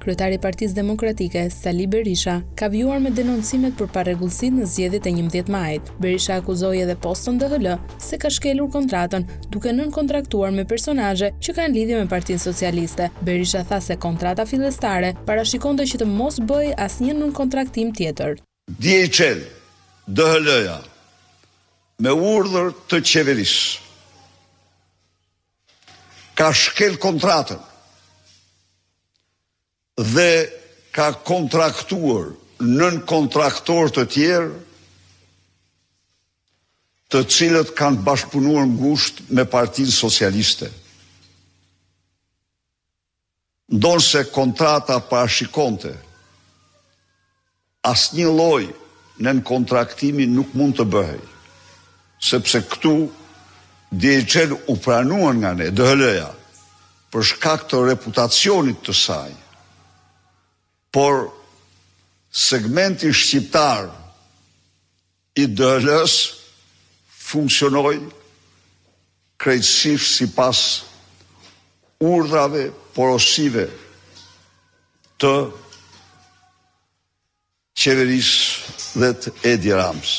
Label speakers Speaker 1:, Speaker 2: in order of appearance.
Speaker 1: kryetari i Partisë Demokratike, Sali Berisha, ka vjuar me denoncimet për parregullësitë në zgjedhjet e 11 majit. Berisha akuzoi edhe postën DHL se ka shkelur kontratën, duke nënkontraktuar me personazhe që kanë lidhje me Partinë Socialiste. Berisha tha se kontrata fillestare parashikonte që të mos bëjë asnjë nënkontraktim tjetër.
Speaker 2: DHL, DHL-ja, me urdhër të qeverisë, ka shkel kontratën dhe ka kontraktuar nën kontraktor të tjerë të cilët kanë bashkëpunuar ngushtë me Partinë Socialiste. Ndonse kontrata parashikonte asnjë lloj nën kontraktimi nuk mund të bëhej, sepse këtu DHL u pranuan nga ne, DHL-ja, për shkak të reputacionit të saj. Por segmenti shqiptar i DHL-s funksionoi krejtësisht sipas urdhrave porosive të qeverisë dhe të Edi Ramës.